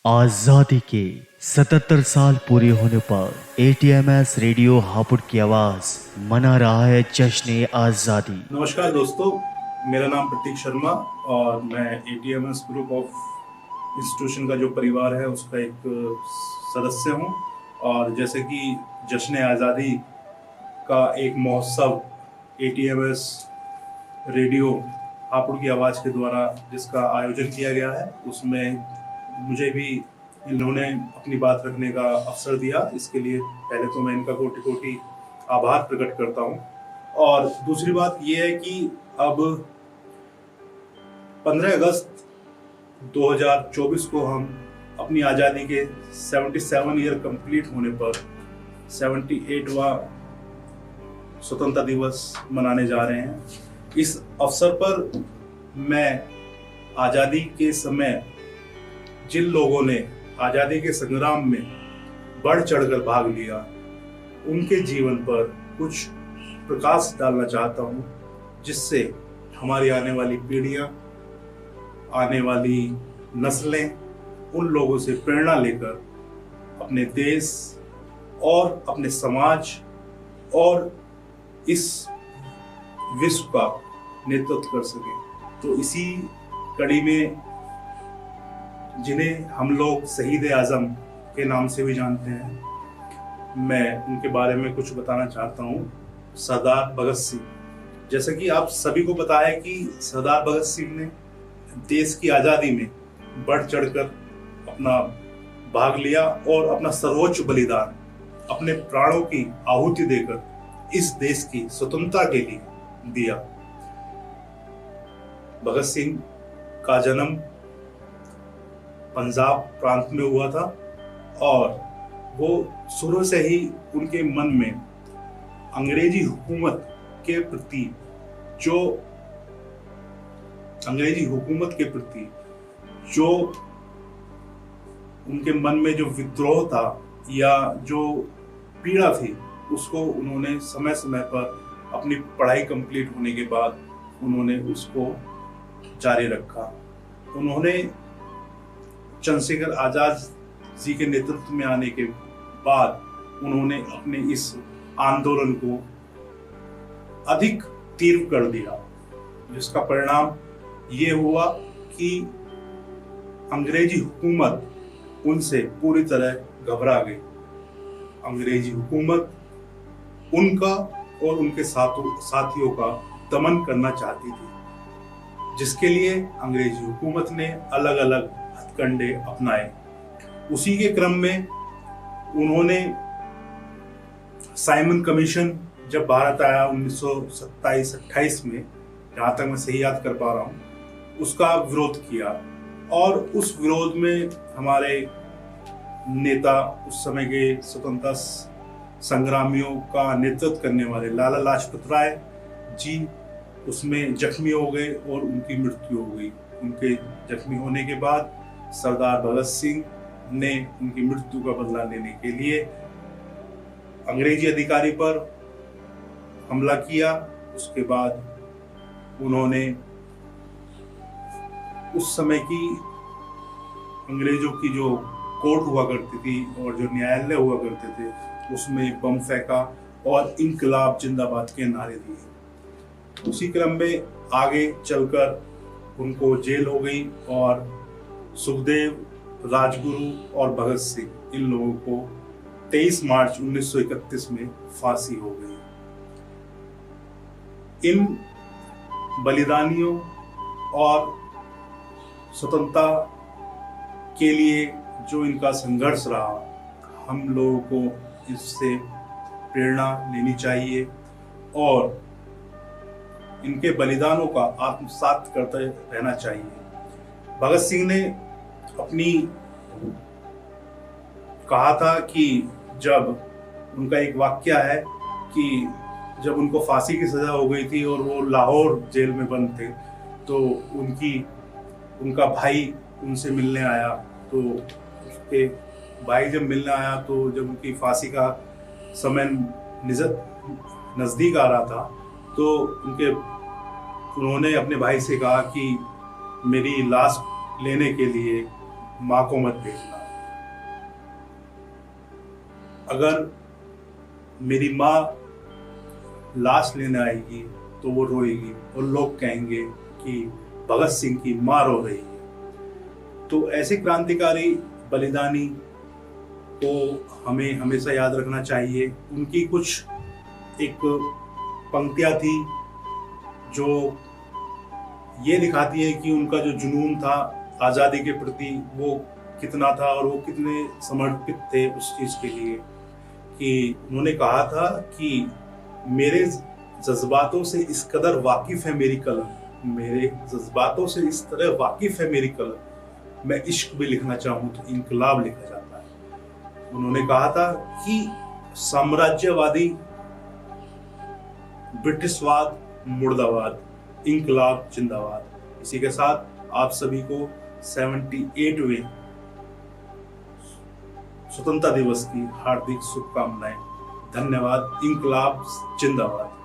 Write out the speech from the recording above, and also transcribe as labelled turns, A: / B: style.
A: आजादी के 77 साल पूरे होने पर एटीएमएस रेडियो हापुड़ की आवाज मना रहा है जश्न आजादी।
B: नमस्कार दोस्तों, मेरा नाम प्रतीक शर्मा और मैं एटीएमएस ग्रुप ऑफ इंस्टीट्यूशन का जो परिवार है उसका एक सदस्य हूं। और जैसे कि जश्न आज़ादी का एक महोत्सव एटीएमएस रेडियो हापुड़ की आवाज़ के द्वारा जिसका आयोजन किया गया है, उसमें मुझे भी इन्होंने अपनी बात रखने का अवसर दिया। इसके लिए पहले तो मैं इनका कोटि कोटि आभार प्रकट करता हूं। और दूसरी बात यह है कि अब 15 अगस्त 2024 को हम अपनी आज़ादी के 77 ईयर कंप्लीट होने पर 78वां स्वतंत्रता दिवस मनाने जा रहे हैं। इस अवसर पर मैं आज़ादी के समय जिन लोगों ने आज़ादी के संग्राम में बढ़ चढ़कर भाग लिया, उनके जीवन पर कुछ प्रकाश डालना चाहता हूं, जिससे हमारी आने वाली पीढ़ियां, आने वाली नस्लें उन लोगों से प्रेरणा लेकर अपने देश और अपने समाज और इस विश्व का नेतृत्व कर सकें। तो इसी कड़ी में जिन्हें हम लोग शहीद आज़म के नाम से भी जानते हैं, मैं उनके बारे में कुछ बताना चाहता हूँ। सरदार भगत सिंह, जैसा कि आप सभी को पता है कि सरदार भगत सिंह ने देश की आज़ादी में बढ़ चढ़कर अपना भाग लिया और अपना सर्वोच्च बलिदान, अपने प्राणों की आहुति देकर इस देश की स्वतंत्रता के लिए दिया। भगत सिंह का जन्म पंजाब प्रांत में हुआ था और वो शुरू से ही उनके मन में अंग्रेजी हुकूमत के प्रति जो उनके मन में जो विद्रोह था या जो पीड़ा थी, उसको उन्होंने समय समय पर अपनी पढ़ाई कंप्लीट होने के बाद उन्होंने उसको जारी रखा। उन्होंने चंद्रशेखर आजाद जी के नेतृत्व में आने के बाद उन्होंने अपने इस आंदोलन को अधिक तीव्र कर दिया, जिसका परिणाम ये हुआ कि अंग्रेजी हुकूमत उनसे पूरी तरह घबरा गई। अंग्रेजी हुकूमत उनका और उनके साथियों का दमन करना चाहती थी, जिसके लिए अंग्रेजी हुकूमत ने अलग अलग हथकंडे अपनाए। उसी के क्रम में उन्होंने साइमन कमीशन जब भारत आया 1927-28 में, जहां तक मैं सही याद कर पा रहा हूं, उसका विरोध किया। और उस विरोध में हमारे नेता, उस समय के स्वतंत्रता संग्रामियों का नेतृत्व करने वाले लाला लाजपत राय जी उसमें जख्मी हो गए और उनकी मृत्यु हो गई। उनके जख्मी होने के बाद सरदार भगत सिंह ने उनकी मृत्यु का बदला लेने के लिए अंग्रेजी अधिकारी पर हमला किया। उसके बाद उन्होंने उस समय की अंग्रेजों की जो कोर्ट हुआ करती थी और जो न्यायालय हुआ करते थे, उसमें बम फेंका और इनकलाब जिंदाबाद के नारे दिए। उसी क्रम में आगे चलकर उनको जेल हो गई और सुखदेव, राजगुरु और भगत सिंह, इन लोगों को 23 मार्च 1931 में फांसी हो गई। इन बलिदानियों और स्वतंत्रता के लिए जो इनका संघर्ष रहा, हम लोगों को इससे प्रेरणा लेनी चाहिए और इनके बलिदानों का आत्मसात करते रहना चाहिए। भगत सिंह ने अपनी कहा था कि जब उनका एक वाक्य है कि जब उनको फांसी की सजा हो गई थी और वो लाहौर जेल में बंद थे, तो उनका भाई उनसे मिलने आया। तो उसके भाई जब मिलने आया, तो जब उनकी फांसी का समय नज़दीक आ रहा था, तो उन्होंने अपने भाई से कहा कि मेरी लाश लेने के लिए माँ को मत भेजना। अगर मेरी माँ लाश लेने आएगी तो वो रोएगी और लोग कहेंगे कि भगत सिंह की माँ रो रही है। तो ऐसे क्रांतिकारी बलिदानी को हमें हमेशा याद रखना चाहिए। उनकी कुछ एक पंक्तियां थी जो ये दिखाती है कि उनका जो जुनून था आज़ादी के प्रति वो कितना था और वो कितने समर्पित थे उस चीज़ के लिए, कि उन्होंने कहा था कि मेरे जज्बातों से इस कदर वाकिफ है मेरी कलम, मेरे जज्बातों से इस तरह वाकिफ है मेरी कलम, मैं इश्क भी लिखना चाहूँ तो इनकलाब लिखा जाता है। उन्होंने कहा था कि साम्राज्यवादी, ब्रिटिशवाद मुर्दाबाद, इनकलाब जिंदाबाद। इसी के साथ आप सभी को 78वें स्वतंत्रता दिवस की हार्दिक शुभकामनाएं। धन्यवाद। इनकलाब जिंदाबाद।